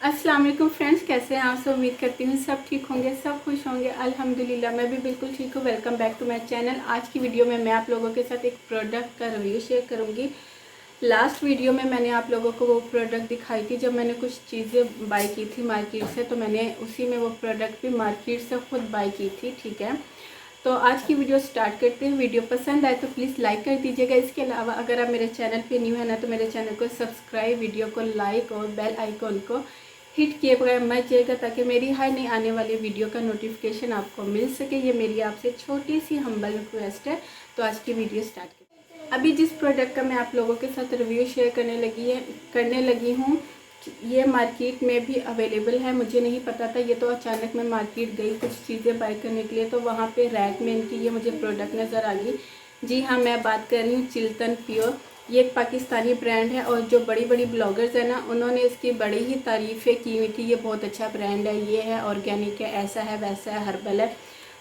अस्सलाम वालेकुम फ्रेंड्स, कैसे हैं आप सब। उम्मीद करती हूँ सब ठीक होंगे, सब खुश होंगे। अल्हम्दुलिल्लाह मैं भी बिल्कुल ठीक हूँ। Welcome back to my channel. आज की वीडियो में मैं आप लोगों के साथ एक प्रोडक्ट का रिव्यू शेयर करूँगी। लास्ट वीडियो में मैंने आप लोगों को वो प्रोडक्ट दिखाई थी जब मैंने कुछ चीज़ें बाय की थी मार्केट से, तो मैंने उसी में वो प्रोडक्ट भी मार्केट से खुद बाय की थी। ठीक है, तो आज की वीडियो स्टार्ट करते हैं। वीडियो पसंद आए तो प्लीज़ लाइक कर दीजिएगा। इसके अलावा अगर आप मेरे चैनल पे न्यू है ना, तो मेरे चैनल को सब्सक्राइब, वीडियो को लाइक और बेल आइकॉन को हिट किए बगैर मत जाइएगा, ताकि मेरी हर नई आने वाली वीडियो का नोटिफिकेशन आपको मिल सके। ये मेरी आपसे छोटी सी हम्बल रिक्वेस्ट है। तो आज की वीडियो स्टार्ट करते हैं। अभी जिस प्रोडक्ट का मैं आप लोगों के साथ रिव्यू शेयर करने लगी हूँ, ये मार्केट में भी अवेलेबल है। मुझे नहीं पता था, ये तो अचानक मैं मार्केट गई कुछ चीज़ें बाय करने के लिए, तो वहाँ पे रैक में इनकी ये मुझे प्रोडक्ट नज़र आ गई। जी हाँ, मैं बात कर रही हूँ चिल्तन प्योर। ये एक पाकिस्तानी ब्रांड है और जो बड़ी बड़ी ब्लॉगर्स हैं ना, उन्होंने इसकी बड़ी ही तारीफ़ें की हुई थी। ये बहुत अच्छा ब्रांड है, ये है ऑर्गेनिक है, ऐसा है वैसा है, हर्बल है।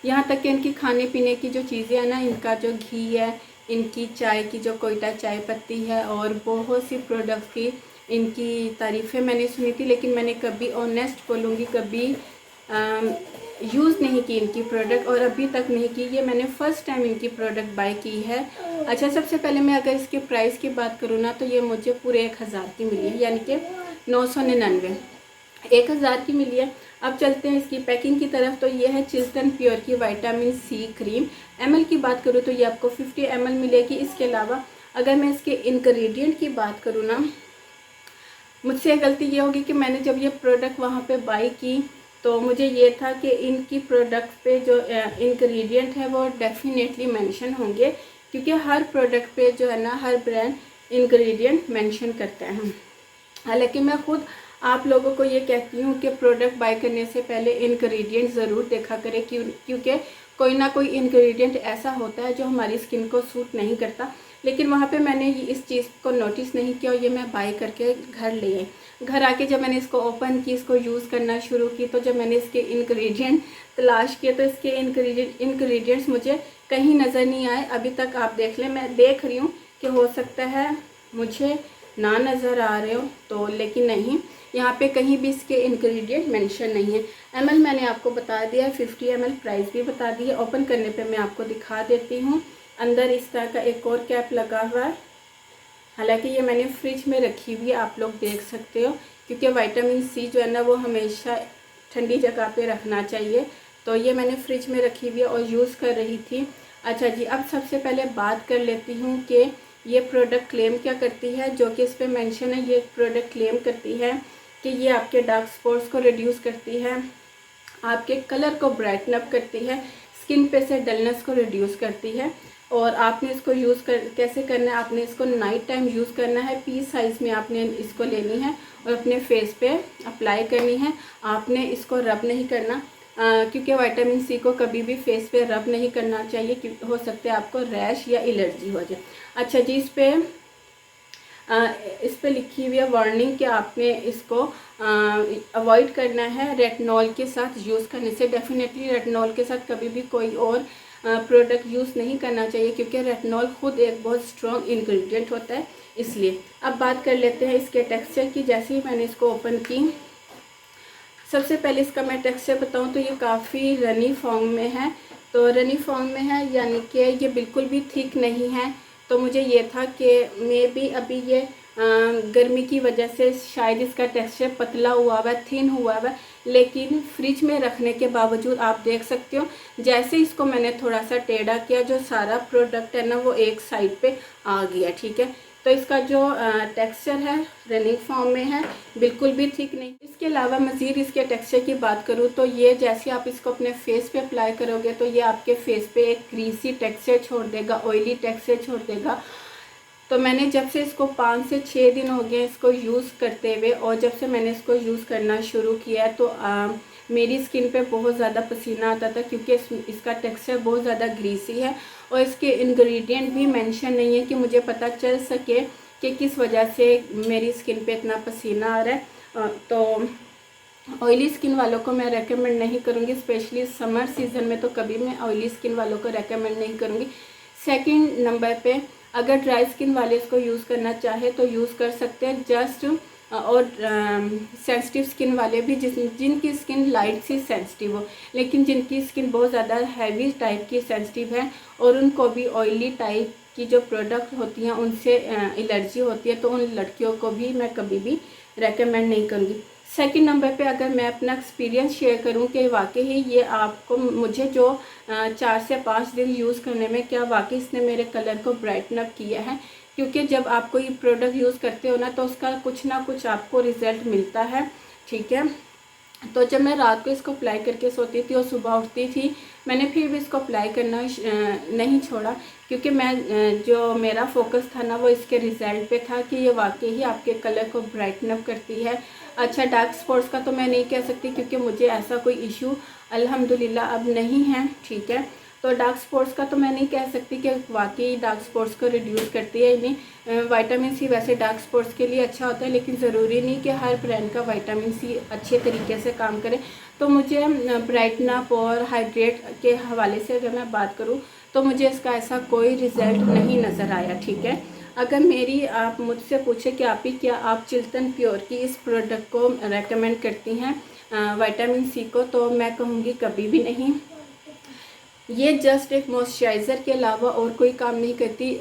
यहाँ तक कि इनकी खाने पीने की जो चीज़ें हैं ना, इनका जो घी है, इनकी चाय की जो कोयटा चाय पत्ती है, और बहुत सी प्रोडक्ट्स की इनकी तारीफ़ें मैंने सुनी थी, लेकिन मैंने कभी ऑनेस्ट बोलूँगी कभी यूज़ नहीं की इनकी प्रोडक्ट, और अभी तक नहीं की। ये मैंने फ़र्स्ट टाइम इनकी प्रोडक्ट बाय की है। अच्छा, सबसे पहले मैं अगर इसके प्राइस की बात करूँ ना, तो ये मुझे पूरे 1000 की मिली है, यानी कि 999, 1000 की मिली है। अब चलते हैं इसकी पैकिंग की तरफ। तो ये है चिल्तन प्योर की विटामिन सी क्रीम। एमएल की बात करूँ तो ये आपको 50 ml मिलेगी। इसके अलावा अगर मैं इसके इंग्रेडिएंट की बात करूँ ना, मुझसे गलती ये होगी कि मैंने जब ये प्रोडक्ट वहाँ पे बाई की, तो मुझे ये था कि इनकी प्रोडक्ट पे जो इंग्रेडिएंट है वो डेफिनेटली मेंशन होंगे, क्योंकि हर प्रोडक्ट पे जो है ना, हर ब्रांड इंग्रेडिएंट मेंशन करते हैं। हालांकि मैं खुद आप लोगों को ये कहती हूँ कि प्रोडक्ट बाय करने से पहले इंग्रेडिएंट ज़रूर देखा करें, क्योंकि कोई ना कोई इंग्रेडिएंट ऐसा होता है जो हमारी स्किन को सूट नहीं करता। लेकिन वहाँ पे मैंने इस चीज़ को नोटिस नहीं किया, और ये मैं बाय करके घर ले आई। घर आके जब मैंने इसको ओपन की, इसको यूज़ करना शुरू की, तो जब मैंने इसके इंग्रेडिएंट तलाश किए, तो इसके इंग्रेडिएंट्स मुझे कहीं नज़र नहीं आए। अभी तक आप देख लें, मैं देख रही हूँ कि हो सकता है मुझे ना नज़र आ रहे हो तो, लेकिन नहीं, यहाँ पे कहीं भी इसके इंग्रेडिएंट मेंशन नहीं है। एमएल मैंने आपको बता दिया है, 50 ml प्राइस भी बता दी है। ओपन करने पे मैं आपको दिखा देती हूँ। अंदर इस तरह का एक और कैप लगा हुआ है। हालांकि ये मैंने फ्रिज में रखी हुई है, आप लोग देख सकते हो, क्योंकि विटामिन सी जो है ना, वो हमेशा ठंडी जगह पे रखना चाहिए। तो ये मैंने फ्रिज में रखी हुई है और यूज़ कर रही थी। अच्छा जी, अब सबसे पहले बात कर लेती हूँ कि ये प्रोडक्ट क्लेम क्या करती है। जो कि इस पर मेंशन है, ये प्रोडक्ट क्लेम करती है कि ये आपके डार्क स्पॉट्स को रिड्यूस करती है, आपके कलर को ब्राइटन अप करती है, स्किन पे से डलनेस को रिड्यूस करती है। और आपने इसको कैसे करना है, आपने इसको नाइट टाइम यूज़ करना है। पी साइज़ में आपने इसको लेनी है और अपने फेस पे अप्लाई करनी है। आपने इसको रब नहीं करना, क्योंकि विटामिन सी को कभी भी फेस पे रब नहीं करना चाहिए, क्योंकि हो सकता है आपको रैश या एलर्जी हो जाए। अच्छा जी, इस पे लिखी हुई है वार्निंग कि आपने इसको अवॉइड करना है रेटिनॉल के साथ यूज़ करने से। डेफिनेटली रेटिनॉल के साथ कभी भी कोई और प्रोडक्ट यूज़ नहीं करना चाहिए, क्योंकि रेटिनॉल खुद एक बहुत स्ट्रॉन्ग इंग्रेडिएंट होता है, इसलिए। अब बात कर लेते हैं इसके टेक्सचर की। जैसे ही मैंने इसको ओपन की, सबसे पहले इसका मैं टेक्सचर बताऊं तो ये काफ़ी रनी फॉर्म में है। तो रनी फॉर्म में है, यानी कि ये बिल्कुल भी थिक नहीं है। तो मुझे ये था कि मे बी अभी ये गर्मी की वजह से शायद इसका टेक्सचर पतला हुआ हुआ है, थिन हुआ हुआ है। लेकिन फ्रिज में रखने के बावजूद आप देख सकते हो, जैसे इसको मैंने थोड़ा सा टेढ़ा किया, जो सारा प्रोडक्ट है ना, वो एक साइड पे आ गया। ठीक है, तो इसका जो टेक्सचर है रनिंग फॉर्म में है, बिल्कुल भी थिक नहीं। इसके अलावा मज़ीद इसके टेक्सचर की बात करूँ तो ये जैसे आप इसको अपने फेस पे अप्लाई करोगे, तो ये आपके फेस पे एक ग्रीसी टेक्सचर छोड़ देगा, ऑयली टेक्सचर छोड़ देगा। तो मैंने जब से इसको 5 से 6 दिन हो गए इसको यूज़ करते हुए, और जब से मैंने इसको यूज़ करना शुरू किया है, तो मेरी स्किन पे बहुत ज़्यादा पसीना आता था, क्योंकि इसका टेक्सचर बहुत ज़्यादा ग्रीसी है। और इसके इंग्रेडिएंट भी मेंशन नहीं है कि मुझे पता चल सके कि किस वजह से मेरी स्किन पे इतना पसीना आ रहा है। तो ऑयली स्किन वालों को मैं रेकमेंड नहीं करूँगी, स्पेशली समर सीज़न में तो कभी मैं ऑयली स्किन वालों को रेकमेंड नहीं करूँगी। सेकंड नंबर पे, अगर ड्राई स्किन वाले इसको यूज़ करना चाहे तो यूज़ कर सकते हैं। जस्ट और सेंसिटिव स्किन वाले भी, जिनकी स्किन लाइट सी सेंसिटिव हो, लेकिन जिनकी स्किन बहुत ज़्यादा हैवी टाइप की सेंसिटिव है और उनको भी ऑयली टाइप की जो प्रोडक्ट होती हैं उनसे एलर्जी होती है, तो उन लड़कियों को भी मैं कभी भी रेकमेंड नहीं करूँगी। सेकंड नंबर पे अगर मैं अपना एक्सपीरियंस शेयर करूं कि वाकई ही ये आपको, मुझे जो 4 से 5 दिन यूज़ करने में क्या वाकई इसने मेरे कलर को ब्राइटन अप किया है, क्योंकि जब आप कोई प्रोडक्ट यूज़ करते हो ना तो उसका कुछ ना कुछ आपको रिज़ल्ट मिलता है, ठीक है। तो जब मैं रात को इसको अप्लाई करके सोती थी और सुबह उठती थी, मैंने फिर भी इसको अप्लाई करना नहीं छोड़ा, क्योंकि मैं जो मेरा फोकस था ना वो इसके रिज़ल्ट पे था कि ये वाकई ही आपके कलर को ब्राइटन अप करती है। अच्छा, डार्क स्पॉट्स का तो मैं नहीं कह सकती क्योंकि मुझे ऐसा कोई इशू अल्हम्दुलिल्लाह अब नहीं है, ठीक है। तो डार्क स्पॉट्स का तो मैं नहीं कह सकती कि वाकई डार्क स्पॉट्स को रिड्यूस करती है नहीं। विटामिन सी वैसे डार्क स्पॉट्स के लिए अच्छा होता है, लेकिन ज़रूरी नहीं कि हर ब्रांड का विटामिन सी अच्छे तरीके से काम करे। तो मुझे ब्राइटन अप और हाइड्रेट के हवाले से अगर मैं बात करूँ तो मुझे इसका ऐसा कोई रिज़ल्ट नहीं नज़र आया, ठीक है। अगर मेरी आप मुझसे पूछे कि आप ही क्या आप चिल्तन प्योर की इस प्रोडक्ट को रेकमेंड करती हैं विटामिन सी को, तो मैं कहूँगी कभी भी नहीं। ये जस्ट एक मॉइस्चराइज़र के अलावा और कोई काम नहीं करती।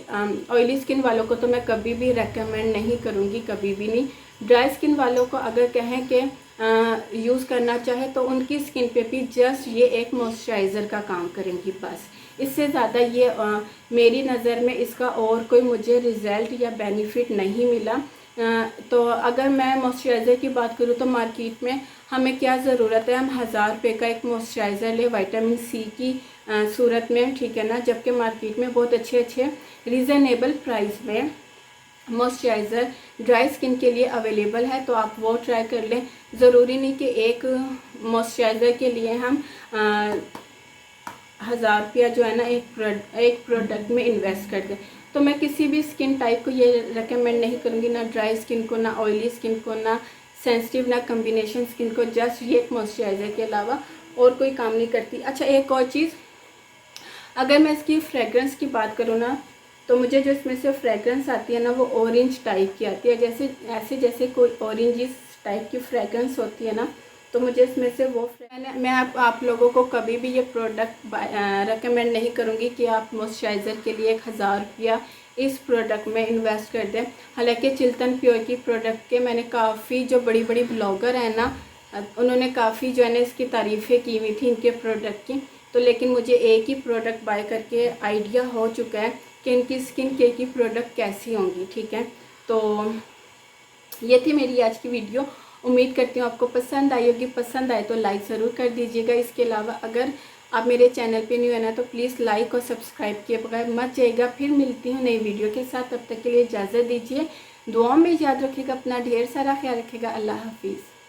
ऑयली स्किन वालों को तो मैं कभी भी रेकमेंड नहीं करूँगी, कभी भी नहीं। ड्राई स्किन वालों को अगर कहें कि यूज़ करना चाहे तो उनकी स्किन पे भी जस्ट ये एक मॉइस्चराइज़र का काम करेंगी बस। इससे ज़्यादा ये मेरी नज़र में इसका और कोई मुझे रिज़ल्ट या बेनिफिट नहीं मिला। तो अगर मैं मॉइस्चराइज़र की बात करूँ तो मार्केट में हमें क्या ज़रूरत है, हम 1000 रुपये का एक मॉइस्चराइज़र ले विटामिन सी की सूरत में, ठीक है ना, जबकि मार्केट में बहुत अच्छे अच्छे रीज़नेबल प्राइस में मॉइस्चराइज़र ड्राई स्किन के लिए अवेलेबल है, तो आप वो ट्राई कर लें। ज़रूरी नहीं कि एक मॉइस्चराइज़र के लिए हम 1000 रुपया जो है ना एक प्रोडक्ट में इन्वेस्ट कर दें। तो मैं किसी भी स्किन टाइप को ये रेकमेंड नहीं करूँगी, ना ड्राई स्किन को, ना ऑयली स्किन को, ना सेंसिटिव, ना कम्बिनेशन स्किन को। जस्ट ये एक मॉइस्चराइज़र के अलावा और कोई काम नहीं करती। अच्छा, एक और चीज़, अगर मैं इसकी फ्रेगरेंस की बात करूँ ना तो मुझे जो इसमें से फ्रेगरेंस आती है ना वो ऑरेंज टाइप की आती है, जैसे कोई ऑरेंज टाइप की फ्रेगरेंस होती है ना, तो मुझे इसमें से वो मैं आप लोगों को कभी भी ये प्रोडक्ट रेकमेंड नहीं करूँगी कि आप मॉइस्चराइज़र के लिए 1000 रुपया इस प्रोडक्ट में इन्वेस्ट कर दें। हालांकि चिल्तन प्योर की प्रोडक्ट के मैंने काफ़ी जो बड़ी बड़ी ब्लॉगर हैं ना, उन्होंने काफ़ी जो है ना इसकी तारीफ़ें की हुई थी इनके प्रोडक्ट की, तो लेकिन मुझे एक ही प्रोडक्ट बाय करके आइडिया हो चुका है कि इनकी स्किन केयर की प्रोडक्ट कैसी होंगी, ठीक है। तो ये थी मेरी आज की वीडियो। उम्मीद करती हूँ आपको पसंद आई होगी। पसंद आए तो लाइक ज़रूर कर दीजिएगा। इसके अलावा अगर आप मेरे चैनल पे न्यू है ना तो प्लीज़ लाइक और सब्सक्राइब किए बगैर मत जाइएगा। फिर मिलती हूँ नई वीडियो के साथ, तब तक के लिए इजाज़त दीजिए। दुआ में याद रखिएगा, अपना ढेर सारा ख्याल रखिएगा। अल्लाह हाफिज़।